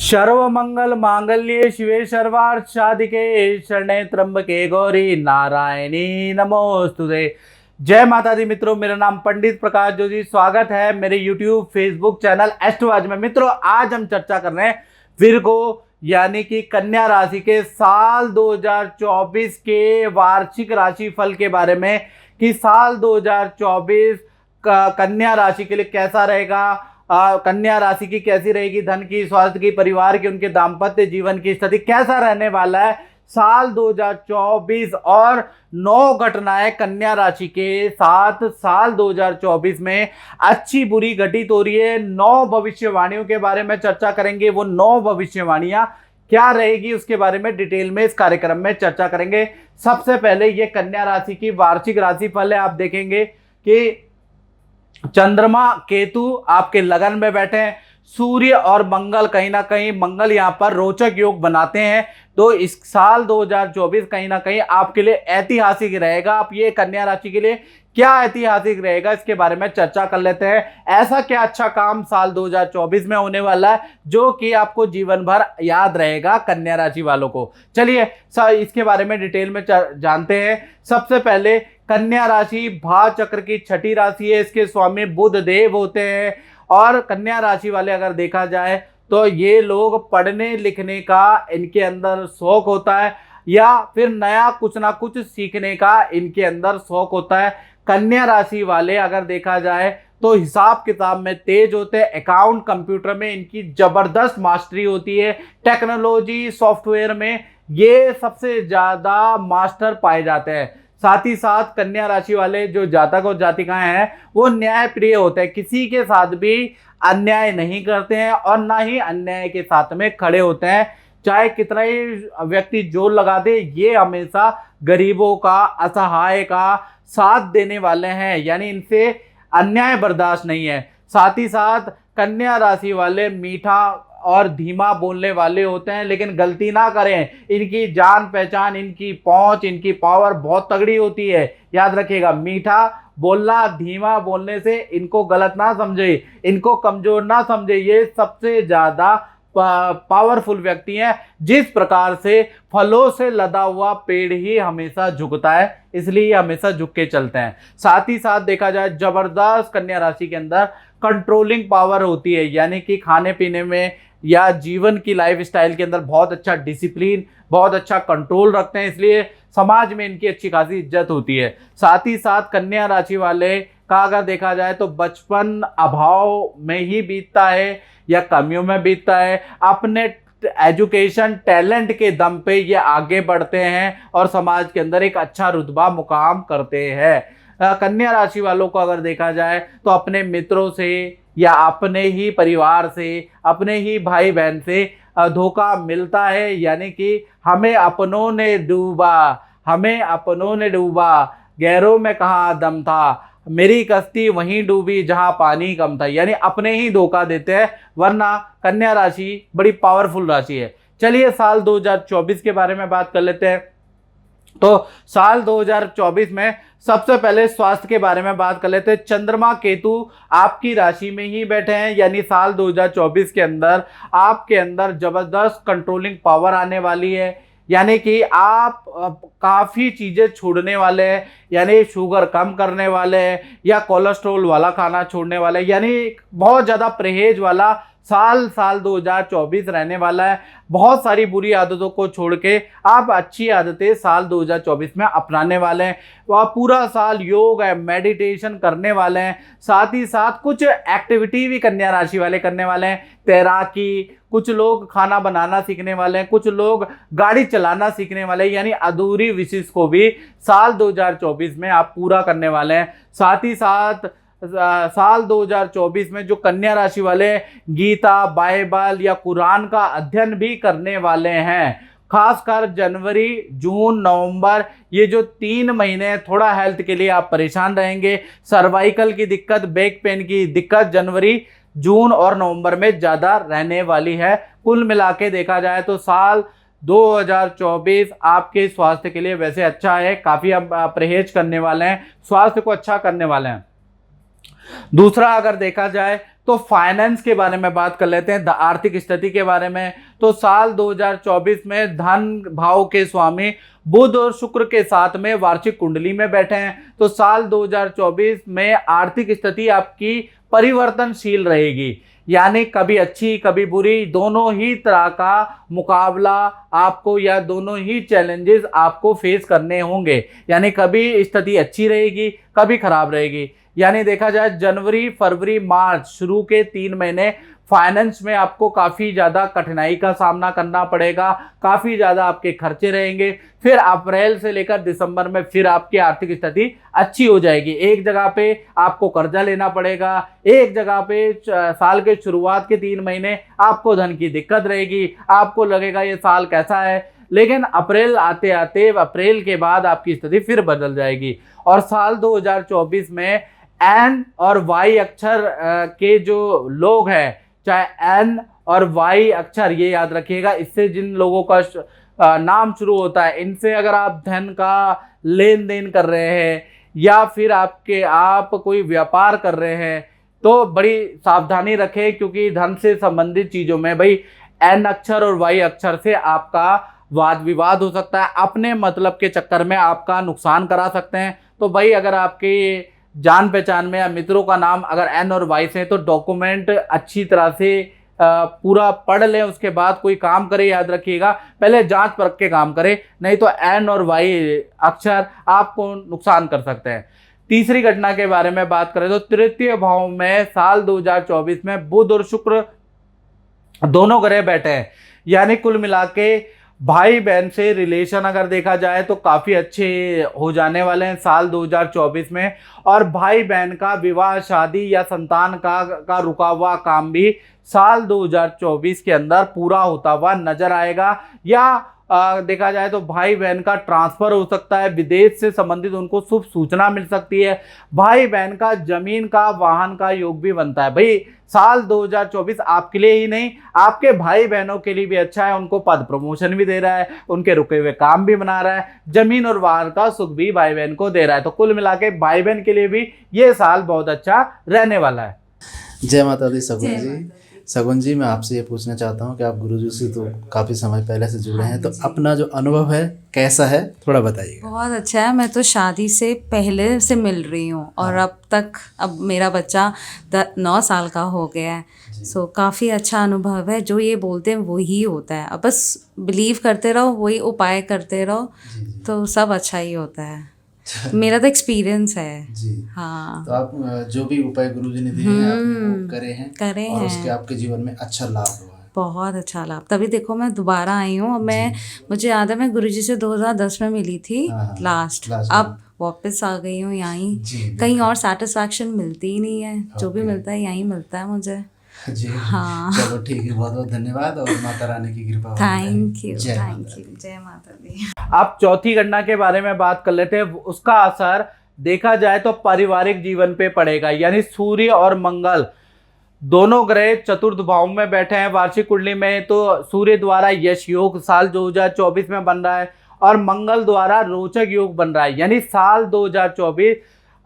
सर्व मंगल मांगल्ये शिवे सर्वार्थ साधिके शरणे त्र्यंबके गौरी नारायणी नमोस्तुते। जय माता दी मित्रों, मेरा नाम पंडित प्रकाश जोशी। स्वागत है मेरे YouTube फेसबुक चैनल एस्ट्रोलॉजी में। मित्रों, आज हम चर्चा कर रहे हैं विर्गो यानी कि कन्या राशि के साल 2024 के वार्षिक राशि फल के बारे में कि साल 2024 का कन्या राशि के लिए कैसा रहेगा, कन्या राशि की कैसी रहेगी, धन की, स्वास्थ्य की, परिवार की, उनके दाम्पत्य जीवन की स्थिति कैसा रहने वाला है साल 2024 और 9 घटनाएं कन्या राशि के साथ साल 2024 में अच्छी बुरी घटित हो रही है। 9 भविष्यवाणियों के बारे में चर्चा करेंगे। वो 9 भविष्यवाणियां क्या रहेगी उसके बारे में डिटेल में इस कार्यक्रम में चर्चा करेंगे। सबसे पहले ये कन्या राशि की वार्षिक राशिफल है। आप देखेंगे कि चंद्रमा केतु आपके लगन में बैठे हैं, सूर्य और मंगल कहीं ना कहीं मंगल यहाँ पर रोचक योग बनाते हैं। तो इस साल 2024 कहीं ना कहीं आपके लिए ऐतिहासिक रहेगा। आप ये कन्या राशि के लिए क्या ऐतिहासिक रहेगा इसके बारे में चर्चा कर लेते हैं। ऐसा क्या अच्छा काम साल 2024 में होने वाला है जो कि आपको जीवन भर याद रहेगा कन्या राशि वालों को। चलिए इसके बारे में डिटेल में जानते हैं। सबसे पहले कन्या राशि भाव चक्र की छठी राशि है। इसके स्वामी बुध देव होते हैं और कन्या राशि वाले अगर देखा जाए तो ये लोग पढ़ने लिखने का इनके अंदर शौक होता है या फिर नया कुछ ना कुछ सीखने का इनके अंदर शौक होता है। कन्या राशि वाले अगर देखा जाए तो हिसाब किताब में तेज होते हैं, अकाउंट कंप्यूटर में इनकी जबरदस्त मास्टरी होती है, टेक्नोलॉजी सॉफ्टवेयर में ये सबसे ज्यादा मास्टर पाए जाते हैं। साथ ही साथ कन्या राशि वाले जो जातक और जातिकाएं हैं वो न्याय प्रिय होते हैं, किसी के साथ भी अन्याय नहीं करते हैं और ना ही अन्याय के साथ में खड़े होते हैं। चाहे कितना ही व्यक्ति जोर लगा दे, ये हमेशा गरीबों का, असहाय का साथ देने वाले हैं, यानी इनसे अन्याय बर्दाश्त नहीं है। साथ ही साथ कन्या राशि वाले मीठा और धीमा बोलने वाले होते हैं, लेकिन गलती ना करें। इनकी जान पहचान, इनकी पहुंच, इनकी पावर बहुत तगड़ी होती है। याद रखिएगा, मीठा बोलना, धीमा बोलने से इनको गलत ना समझे, इनको कमजोर ना समझे। ये सबसे ज्यादा पावरफुल व्यक्ति हैं। जिस प्रकार से फलों से लदा हुआ पेड़ ही हमेशा झुकता है, इसलिए हमेशा झुक के चलते हैं। साथ ही साथ देखा जाए जबरदस्त कन्या राशि के अंदर कंट्रोलिंग पावर होती है, यानी कि खाने पीने में या जीवन की लाइफस्टाइल के अंदर बहुत अच्छा डिसिप्लिन, बहुत अच्छा कंट्रोल रखते हैं, इसलिए समाज में इनकी अच्छी खासी इज्जत होती है। साथ ही साथ कन्या राशि वाले का अगर देखा जाए तो बचपन अभाव में ही बीतता है या कमियों में बीतता है। अपने एजुकेशन टैलेंट के दम पे ये आगे बढ़ते हैं और समाज के अंदर एक अच्छा रुतबा मुकाम करते हैं। कन्या राशि वालों को अगर देखा जाए तो अपने मित्रों से या अपने ही परिवार से, अपने ही भाई बहन से धोखा मिलता है, यानी कि हमें अपनों ने डूबा, हमें अपनों ने डूबा, गैरों में कहाँ दम था, मेरी कश्ती वहीं डूबी जहां पानी कम था, यानी अपने ही धोखा देते हैं। वरना कन्या राशि बड़ी पावरफुल राशि है। चलिए साल 2024 के बारे में बात कर लेते हैं। तो साल 2024 में सबसे पहले स्वास्थ्य के बारे में बात कर लेते हैं। चंद्रमा केतु आपकी राशि में ही बैठे हैं, यानी साल 2024 के अंदर आपके अंदर जबरदस्त कंट्रोलिंग पावर आने वाली है, यानी कि आप काफ़ी चीज़ें छोड़ने वाले हैं, यानी शुगर कम करने वाले हैं या कोलेस्ट्रॉल वाला खाना छोड़ने वाले हैं, यानी बहुत ज़्यादा परहेज वाला साल 2024 रहने वाला है। बहुत सारी बुरी आदतों को छोड़ के आप अच्छी आदतें साल 2024 में अपनाने वाले हैं। वह पूरा साल योग है, मेडिटेशन करने वाले हैं। साथ ही साथ कुछ एक्टिविटी भी कन्या राशि वाले करने वाले हैं, तैराकी, कुछ लोग खाना बनाना सीखने वाले हैं, कुछ लोग गाड़ी चलाना सीखने वाले हैं, यानी अधूरी विशेष को भी साल 2024 में आप पूरा करने वाले हैं। साथ ही साथ साल 2024 में जो कन्या राशि वाले गीता, बाइबल या कुरान का अध्ययन भी करने वाले हैं, खासकर जनवरी, जून, नवंबर, ये जो 3 महीने थोड़ा हेल्थ के लिए आप परेशान रहेंगे। सर्वाइकल की दिक्कत, बैक पेन की दिक्कत जनवरी, जून और नवंबर में ज़्यादा रहने वाली है। कुल मिला के देखा जाए तो साल 2024 आपके स्वास्थ्य के लिए वैसे अच्छा है, काफ़ी आप परहेज करने वाले हैं, स्वास्थ्य को अच्छा करने वाले हैं। दूसरा अगर देखा जाए तो फाइनेंस के बारे में बात कर लेते हैं, आर्थिक स्थिति के बारे में। तो साल 2024 में धन भाव के स्वामी बुध और शुक्र के साथ में वार्षिक कुंडली में बैठे हैं। तो साल 2024 में आर्थिक स्थिति आपकी परिवर्तनशील रहेगी, यानी कभी अच्छी कभी बुरी, दोनों ही तरह का मुकाबला आपको या दोनों ही चैलेंजेस आपको फेस करने होंगे। यानी कभी स्थिति अच्छी रहेगी, कभी खराब रहेगी। यानी देखा जाए जनवरी फरवरी मार्च शुरू के 3 महीने फाइनेंस में आपको काफ़ी ज़्यादा कठिनाई का सामना करना पड़ेगा, काफ़ी ज़्यादा आपके खर्चे रहेंगे। फिर अप्रैल से लेकर दिसंबर में फिर आपकी आर्थिक स्थिति अच्छी हो जाएगी। एक जगह पे आपको कर्जा लेना पड़ेगा, एक जगह पे साल के शुरुआत के 3 महीने आपको धन की दिक्कत रहेगी, आपको लगेगा ये साल कैसा है। लेकिन अप्रैल आते आते अप्रैल के बाद आपकी स्थिति फिर बदल जाएगी। और साल 2024 में एन और वाई अक्षर के जो लोग हैं, चाहे एन और वाई अक्षर, ये याद रखिएगा, इससे जिन लोगों का नाम शुरू होता है, इनसे अगर आप धन का लेन देन कर रहे हैं या फिर आप कोई व्यापार कर रहे हैं तो बड़ी सावधानी रखें, क्योंकि धन से संबंधित चीज़ों में भाई एन अक्षर और वाई अक्षर से आपका वाद विवाद हो सकता है, अपने मतलब के चक्कर में आपका नुकसान करा सकते हैं। तो भाई अगर आपके जान पहचान में या मित्रों का नाम अगर एन और वाई से है तो डॉक्यूमेंट अच्छी तरह से पूरा पढ़ लें, उसके बाद कोई काम करें। याद रखिएगा पहले जांच परख के काम करें, नहीं तो एन और वाई अक्षर आपको नुकसान कर सकते हैं। तीसरी घटना के बारे में बात करें तो तृतीय भाव में साल 2024 में बुध और शुक्र दोनों ग्रह बैठे हैं, यानी कुल मिला के भाई बहन से रिलेशन अगर देखा जाए तो काफ़ी अच्छे हो जाने वाले हैं साल 2024 में। और भाई बहन का विवाह शादी या संतान का रुका हुआ काम भी साल 2024 के अंदर पूरा होता हुआ नजर आएगा। या देखा जाए तो भाई बहन का ट्रांसफ़र हो सकता है, विदेश से संबंधित उनको शुभ सूचना मिल सकती है। भाई बहन का जमीन का वाहन का योग भी बनता है। भाई साल 2024 आपके लिए ही नहीं, आपके भाई बहनों के लिए भी अच्छा है। उनको पद प्रमोशन भी दे रहा है, उनके रुके हुए काम भी बना रहा है, जमीन और वाहन का सुख भी भाई बहन को दे रहा है। तो कुल मिला के भाई बहन के लिए भी ये साल बहुत अच्छा रहने वाला है। जय माता दी सगुन जी। सगुन जी, मैं आपसे ये पूछना चाहता हूँ कि आप गुरुजी से तो काफ़ी समय पहले से जुड़े हैं, तो अपना जो अनुभव है कैसा है थोड़ा बताइए। बहुत अच्छा है। मैं तो शादी से पहले से मिल रही हूँ और अब मेरा बच्चा 9 साल का हो गया है। सो काफ़ी अच्छा अनुभव है। जो ये बोलते हैं वही होता है, अब बस बिलीव करते रहो, वही उपाय करते रहो तो सब अच्छा ही होता है। मेरा तो एक्सपीरियंस है जी। हाँ, तो आप जो भी उपाय गुरुजी ने दिए हैं आपने वो करे हैं और उसके आपके जीवन में अच्छा लाभ हुआ है। बहुत अच्छा लाभ। तभी देखो मैं दोबारा आई हूँ। मुझे याद है मैं गुरुजी से 2010 में मिली थी लास्ट। अब वापस आ गई हूँ यहीं। कहीं और सेटिस्फैक्शन मिलती ही नहीं है, जो भी मिलता है यहीं मिलता है मुझे। जी हाँ, चलो ठीक है, बहुत बहुत धन्यवाद और माता रानी की कृपा। थैंक यू, जय माता दी। अब चौथी घटना के बारे में बात कर लेते हैं। उसका असर देखा जाए तो पारिवारिक जीवन पे पड़ेगा, यानी सूर्य और मंगल दोनों ग्रह चतुर्थ भाव में बैठे हैं वार्षिक कुंडली में। तो सूर्य द्वारा यश योग साल 2024 में बन रहा है और मंगल द्वारा रोचक योग बन रहा है। यानी साल 2024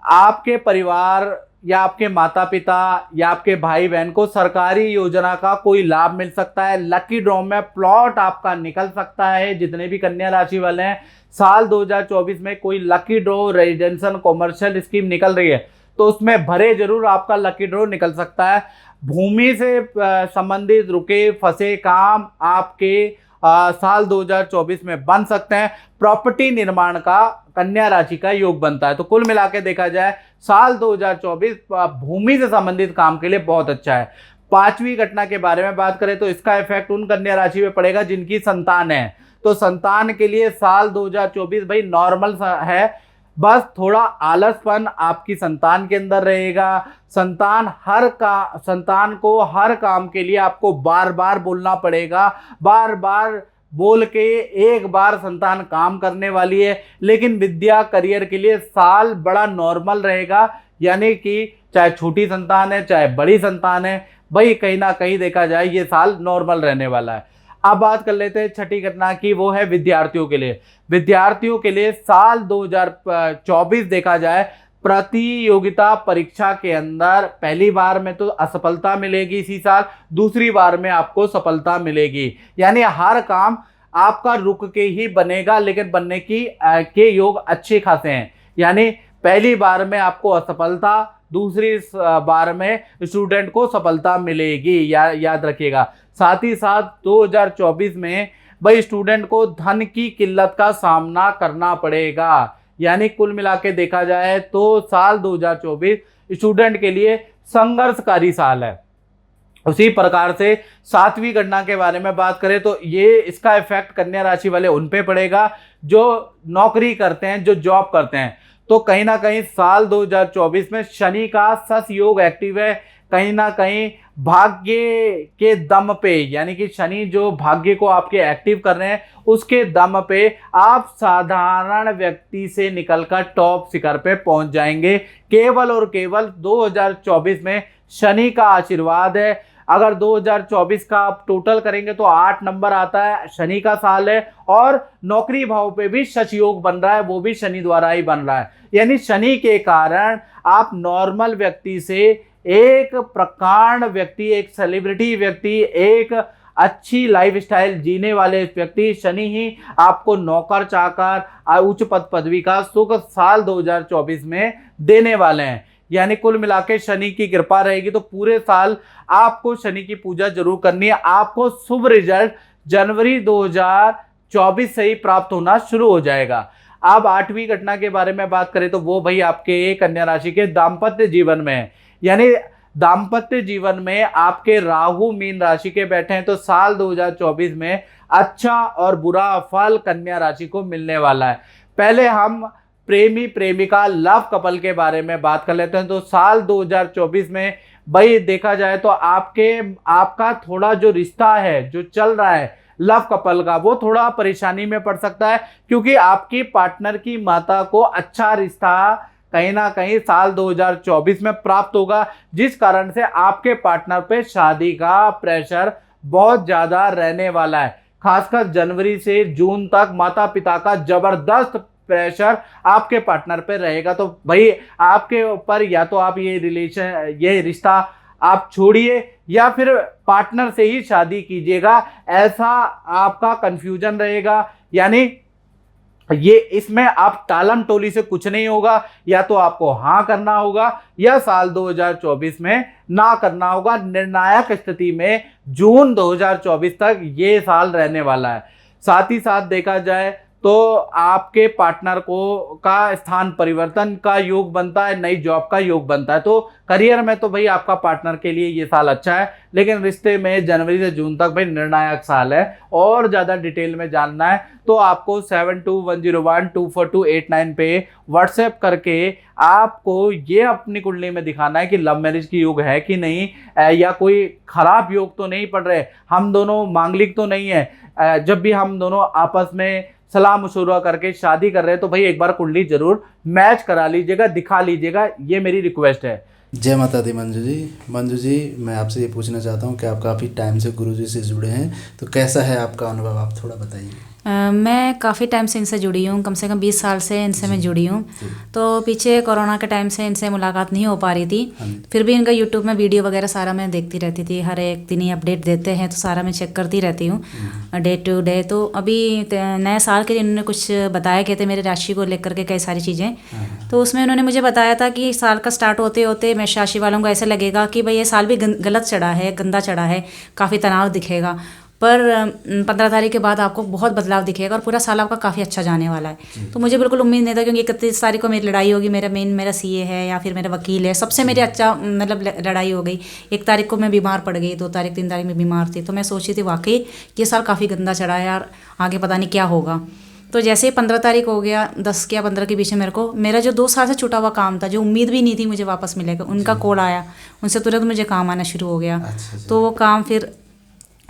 आपके परिवार या आपके माता पिता या आपके भाई बहन को सरकारी योजना का कोई लाभ मिल सकता है। लकी ड्रॉ में प्लॉट आपका निकल सकता है। जितने भी कन्या राशि वाले हैं, साल 2024 में कोई lucky draw residential commercial scheme निकल रही है तो उसमें भरे जरूर, आपका लकी ड्रॉ निकल सकता है। भूमि से संबंधित रुके फंसे काम आपके साल 2024 में बन सकते हैं। प्रॉपर्टी निर्माण का कन्या राशि का योग बनता है। तो कुल मिला के देखा जाए साल 2024 भूमि से संबंधित काम के लिए बहुत अच्छा है। पांचवी घटना के बारे में बात करें तो इसका इफेक्ट उन कन्या राशि में पड़ेगा जिनकी संतान है। तो संतान के लिए साल 2024 भाई नॉर्मल है, बस थोड़ा आलसपन आपकी संतान के अंदर रहेगा। संतान को हर काम के लिए आपको बार बार बोलना पड़ेगा, बार बार बोल के एक बार संतान काम करने वाली है। लेकिन विद्या करियर के लिए साल बड़ा नॉर्मल रहेगा, यानी कि चाहे छोटी संतान है चाहे बड़ी संतान है, भाई कहीं ना कहीं देखा जाए ये साल नॉर्मल रहने वाला है। अब बात कर लेते हैं छठी घटना की, वो है विद्यार्थियों के लिए। विद्यार्थियों के लिए साल 2024 देखा जाए प्रतियोगिता परीक्षा के अंदर पहली बार में तो असफलता मिलेगी इसी साल, दूसरी बार में आपको सफलता मिलेगी। यानी हर काम आपका रुक के ही बनेगा, लेकिन बनने के योग अच्छे खासे हैं। यानी पहली बार में आपको असफलता, दूसरी बार में स्टूडेंट को सफलता मिलेगी, याद रखिएगा। साथ ही साथ 2024 में भाई स्टूडेंट को धन की किल्लत का सामना करना पड़ेगा। यानी कुल मिला के देखा जाए तो साल 2024 स्टूडेंट के लिए संघर्षकारी साल है। उसी प्रकार से सातवीं गणना के बारे में बात करें तो ये इसका इफेक्ट कन्या राशि वाले उन पे पड़ेगा जो नौकरी करते हैं, जो जॉब करते हैं। तो कहीं ना कहीं साल 2024 में शनि का सस योग एक्टिव है। कहीं ना कहीं भाग्य के दम पे, यानी कि शनि जो भाग्य को आपके एक्टिव कर रहे हैं, उसके दम पे आप साधारण व्यक्ति से निकलकर टॉप शिखर पे पहुंच जाएंगे। केवल और केवल 2024 में शनि का आशीर्वाद है। अगर 2024 का आप टोटल करेंगे तो 8 नंबर आता है, शनि का साल है। और नौकरी भाव पे भी शश योग बन रहा है, वो भी शनि द्वारा ही बन रहा है। यानी शनि के कारण आप नॉर्मल व्यक्ति से एक प्रकांड व्यक्ति, एक सेलिब्रिटी व्यक्ति, एक अच्छी लाइफस्टाइल जीने वाले व्यक्ति, शनि ही आपको नौकर चाकर उच्च पद पदवी का सुख साल 2024 में देने वाले हैं। यानी कुल मिला के शनि की कृपा रहेगी तो पूरे साल आपको शनि की पूजा जरूर करनी है। आपको शुभ रिजल्ट जनवरी 2024 से ही प्राप्त होना शुरू हो जाएगा। अब 8वीं घटना के बारे में बात करें तो वो भाई आपके कन्या राशि के दाम्पत्य जीवन में है। यानी दाम्पत्य जीवन में आपके राहु मीन राशि के बैठे हैं तो साल 2024 में अच्छा और बुरा फल कन्या राशि को मिलने वाला है। पहले हम प्रेमी प्रेमिका लव कपल के बारे में बात कर लेते हैं। तो साल 2024 में भाई देखा जाए तो आपका थोड़ा जो रिश्ता है जो चल रहा है लव कपल का, वो थोड़ा परेशानी में पड़ सकता है, क्योंकि आपकी पार्टनर की माता को अच्छा रिश्ता कहीं ना कहीं साल 2024 में प्राप्त होगा, जिस कारण से आपके पार्टनर पे शादी का प्रेशर बहुत ज्यादा रहने वाला है। खासकर जनवरी से जून तक माता पिता का जबरदस्त प्रेशर आपके पार्टनर पे रहेगा। तो भाई आपके ऊपर या तो आप ये रिश्ता आप छोड़िए या फिर पार्टनर से ही शादी कीजिएगा, ऐसा आपका कंफ्यूजन रहेगा। यानी ये इसमें आप टालम टोली से कुछ नहीं होगा, या तो आपको हाँ करना होगा या साल 2024 में ना करना होगा। निर्णायक स्थिति में जून 2024 तक ये साल रहने वाला है। साथ ही साथ देखा जाए तो आपके पार्टनर का स्थान परिवर्तन का योग बनता है, नई जॉब का योग बनता है। तो करियर में तो भाई आपका पार्टनर के लिए ये साल अच्छा है, लेकिन रिश्ते में जनवरी से जून तक भाई निर्णायक साल है। और ज़्यादा डिटेल में जानना है तो आपको 7210124289 पे व्हाट्सएप करके आपको ये अपनी कुंडली में दिखाना है कि लव मैरिज की योग है कि नहीं, या कोई खराब योग तो नहीं पड़ रहे, हम दोनों मांगलिक तो नहीं है। जब भी हम दोनों आपस में सलाह मशवरा करके शादी कर रहे हैं तो भाई एक बार कुंडली जरूर मैच करा लीजिएगा, दिखा लीजिएगा, ये मेरी रिक्वेस्ट है। जय माता दी। मंजू जी मैं आपसे ये पूछना चाहता हूँ कि आप काफ़ी टाइम से गुरुजी से जुड़े हैं, तो कैसा है आपका अनुभव, आप थोड़ा बताइए। मैं काफ़ी टाइम से इनसे जुड़ी हूँ, कम से कम 20 साल से इनसे मैं जुड़ी हूँ। तो पीछे कोरोना के टाइम से इनसे मुलाकात नहीं हो पा रही थी, फिर भी इनका यूट्यूब में वीडियो वगैरह सारा मैं देखती रहती थी। हर एक दिन ही अपडेट देते हैं तो सारा मैं चेक करती रहती हूँ डे टू डे। तो अभी नए साल के दिन उन्होंने कुछ बताया कहते मेरे राशि को लेकर के कई सारी चीज़ें, तो उसमें उन्होंने मुझे बताया था कि साल का स्टार्ट होते होते मेष राशि वालों को ऐसे लगेगा कि भाई ये साल भी गलत चढ़ा है, गंदा चढ़ा है, काफ़ी तनाव दिखेगा, पर 15 तारीख के बाद आपको बहुत बदलाव दिखेगा और पूरा साल आपका काफ़ी अच्छा जाने वाला है। तो मुझे बिल्कुल उम्मीद नहीं था, क्योंकि 31 तारीख को मेरी लड़ाई होगी, मेरा सीए है या फिर मेरा वकील है, सबसे मेरी अच्छा मतलब लड़ाई हो गई। 1 तारीख को मैं बीमार पड़ गई, 2 तारीख 3 तारीख में बीमार थी। तो मैं सोची थी वाकई ये साल काफ़ी गंदा चढ़ा है यार, आगे पता नहीं क्या होगा। तो जैसे ही 15 तारीख हो गया, 10 या 15 के बीच में मेरा जो 2 साल से छूटा हुआ काम था, जो उम्मीद भी नहीं थी मुझे वापस मिलेगा, उनका कॉल आया, उनसे तुरंत मुझे काम आना शुरू हो गया। तो वो काम फिर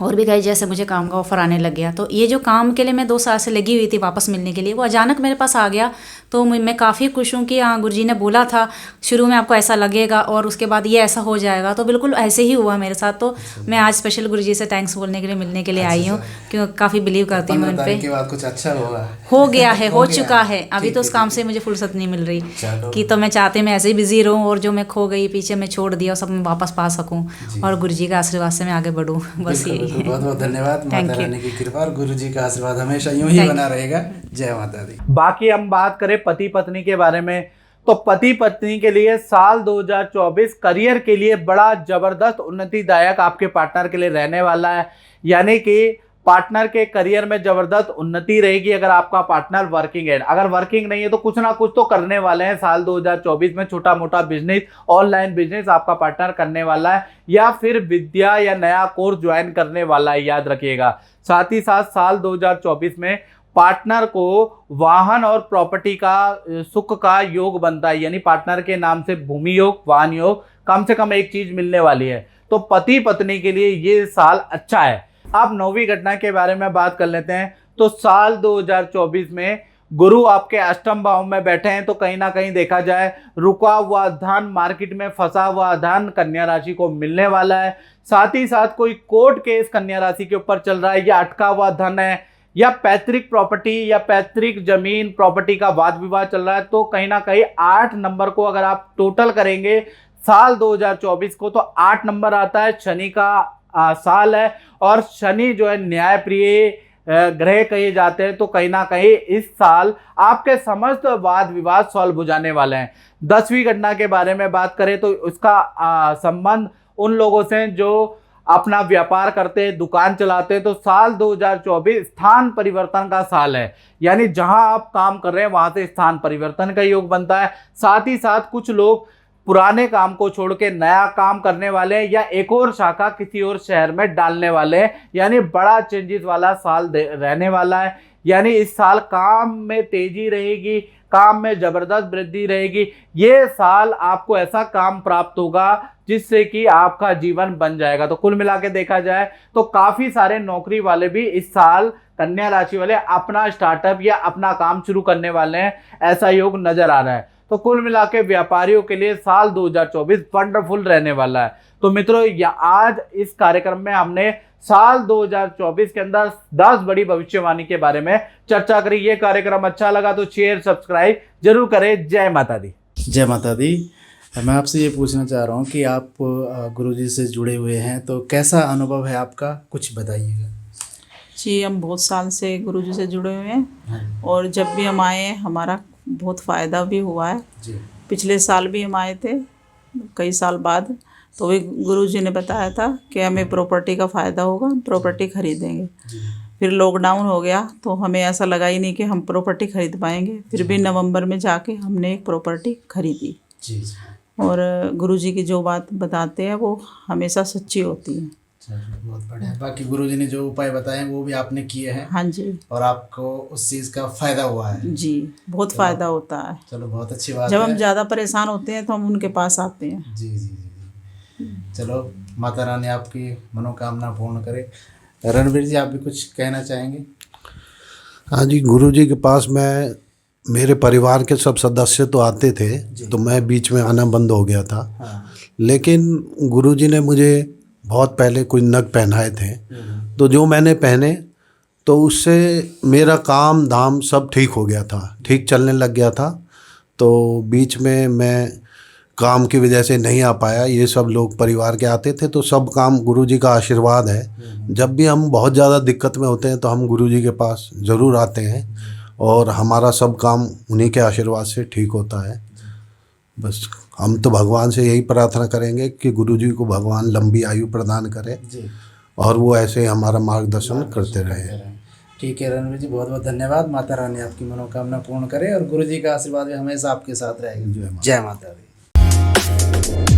और भी कई जैसे मुझे काम का ऑफ़र आने लग गया। तो ये जो काम के लिए मैं 2 साल से लगी हुई थी वापस मिलने के लिए, वो अचानक मेरे पास आ गया। तो मैं काफ़ी खुश हूँ कि हाँ, गुरुजी ने बोला था शुरू में आपको ऐसा लगेगा और उसके बाद ये ऐसा हो जाएगा, तो बिल्कुल ऐसे ही हुआ मेरे साथ। तो मैं आज स्पेशल गुरुजी से थैंक्स बोलने के लिए मिलने के लिए आई हूँ, क्योंकि काफ़ी बिलीव करती हूँ मैं उन 15 पे। तारीख के बाद कुछ अच्छा होगा, हो गया है, हो गया चुका है। अभी ठीक तो उस है, काम ठीक से मुझे फुर्सत नहीं मिल रही चलो। कि, तो मैं चाहती मैं ऐसे ही बिजी रहूँ और जो मैं खो गई पीछे मैं छोड़ दिया सब मैं वापस पा सकूँ और गुरुजी का आशीर्वाद से मैं आगे बढ़ूँ, बस बिल्कुल, यही बिल्कुल। है। बहुत बहुत धन्यवाद। माता Thank you. रानी की कृपा और गुरु जी का आशीर्वाद हमेशा यूं ही Thank बना रहेगा। जय माता दी। बाकी हम बात करें पति पत्नी के बारे में, तो पति पत्नी के लिए साल 2024 करियर के लिए बड़ा जबरदस्त उन्नतिदायक आपके पार्टनर के लिए रहने वाला है। यानी कि पार्टनर के करियर में जबरदस्त उन्नति रहेगी अगर आपका पार्टनर वर्किंग है। अगर वर्किंग नहीं है तो कुछ ना कुछ तो करने वाले हैं साल 2024 में, छोटा मोटा बिजनेस, ऑनलाइन बिजनेस आपका पार्टनर करने वाला है या फिर विद्या या नया कोर्स ज्वाइन करने वाला है, याद रखिएगा। साथ ही साथ साल 2024 में पार्टनर को वाहन और प्रॉपर्टी का सुख का योग बनता है, यानी पार्टनर के नाम से भूमि योग, वाहन योग, कम से कम एक चीज मिलने वाली है। तो पति पत्नी के लिए ये साल अच्छा है। अब 9वीं घटना के बारे में बात कर लेते हैं। तो साल 2024 में गुरु आपके अष्टम भाव में बैठे हैं, तो कहीं ना कहीं देखा जाए रुका हुआ धन, मार्केट में फंसा हुआ धन कन्या राशि को मिलने वाला है। साथ ही साथ कोई कोर्ट केस कन्या राशि के ऊपर चल रहा है या अटका हुआ धन है या पैतृक प्रॉपर्टी या पैतृक जमीन प्रॉपर्टी का वाद विवाद चल रहा है, तो कहीं ना कहीं 8 नंबर को अगर आप टोटल करेंगे साल 2024 को तो 8 नंबर आता है। शनि का साल है और शनि जो है न्यायप्रिय ग्रह कहे जाते हैं, तो कहीं ना कहीं इस साल आपके समस्त वाद विवाद सॉल्व हो जाने वाले हैं। 10वीं घटना के बारे में बात करें तो उसका संबंध उन लोगों से जो अपना व्यापार करते हैं, दुकान चलाते हैं। तो साल 2024 स्थान परिवर्तन का साल है, यानी जहां आप काम कर रहे हैं वहां से स्थान परिवर्तन का योग बनता है। साथ ही साथ कुछ लोग पुराने काम को छोड़ के नया काम करने वाले हैं या एक और शाखा किसी और शहर में डालने वाले हैं, यानी बड़ा चेंजेस वाला साल रहने वाला है। यानी इस साल काम में तेजी रहेगी, काम में जबरदस्त वृद्धि रहेगी। ये साल आपको ऐसा काम प्राप्त होगा जिससे कि आपका जीवन बन जाएगा। तो कुल मिला के देखा जाए तो काफी सारे नौकरी वाले भी इस साल, कन्या राशि वाले, अपना स्टार्टअप या अपना काम शुरू करने वाले हैं, ऐसा योग नजर आ रहा है। तो कुल मिला के व्यापारियों के लिए साल 2024 वंडरफुल रहने वाला है। तो मित्रों, आज इस कार्यक्रम में हमने साल 2024 के अंदर 10 बड़ी भविष्यवाणी के बारे में चर्चा करी। ये कार्यक्रम अच्छा लगा तो शेयर सब्सक्राइब जरूर करें। जय माता दी। जय माता दी। मैं आपसे ये पूछना चाह रहा हूँ कि आप गुरुजी से जुड़े हुए हैं, तो कैसा अनुभव है आपका, कुछ बताइएगा। जी, हम बहुत साल से गुरुजी से जुड़े हुए हैं और जब भी हम आए हमारा बहुत फ़ायदा भी हुआ है जी। पिछले साल भी हम आए थे कई साल बाद, तो भी गुरुजी ने बताया था कि हमें प्रॉपर्टी का फ़ायदा होगा, हम प्रॉपर्टी खरीदेंगे। फिर लॉकडाउन हो गया तो हमें ऐसा लगा ही नहीं कि हम प्रॉपर्टी खरीद पाएंगे। फिर भी नवंबर में जाके हमने एक प्रॉपर्टी खरीदी जी। और गुरुजी की जो बात बताते हैं वो हमेशा सच्ची होती है। बहुत बढ़िया। बाकी गुरुजी ने जो उपाय बताए हैं वो भी आपने किए हैं। हाँ जी। और आपको उस चीज़ का फ़ायदा हुआ है। जी, बहुत फ़ायदा होता है। चलो, बहुत अच्छी बात है। जब हम ज़्यादा परेशान होते हैं तो हम उनके पास आते हैं। जी जी जी। चलो, माता रानी आपकी मनोकामना पूर्ण करे। रणवीर जी, आप भी कुछ कहना चाहेंगे? हाँ जी, गुरुजी के पास मैं, मेरे परिवार के सब सदस्य तो आते थे, तो मैं बीच में आना बंद हो गया था। हाँ। लेकिन गुरुजी ने मुझे बहुत पहले कुछ नग पहनाए थे, तो जो मैंने पहने तो उससे मेरा काम धाम सब ठीक हो गया था, ठीक चलने लग गया था। तो बीच में मैं काम की वजह से नहीं आ पाया। ये सब लोग परिवार के आते थे, तो सब काम गुरुजी का आशीर्वाद है। जब भी हम बहुत ज़्यादा दिक्कत में होते हैं तो हम गुरुजी के पास ज़रूर आते हैं और हमारा सब काम उन्हीं के आशीर्वाद से ठीक होता है। बस हम तो भगवान से यही प्रार्थना करेंगे कि गुरुजी को भगवान लंबी आयु प्रदान करे और वो ऐसे हमारा मार्गदर्शन करते रहे। ठीक है रणवीर जी, बहुत बहुत धन्यवाद। माता रानी आपकी मनोकामना पूर्ण करे और गुरुजी का आशीर्वाद भी हमेशा आपके साथ रहेगा। जय माता दी।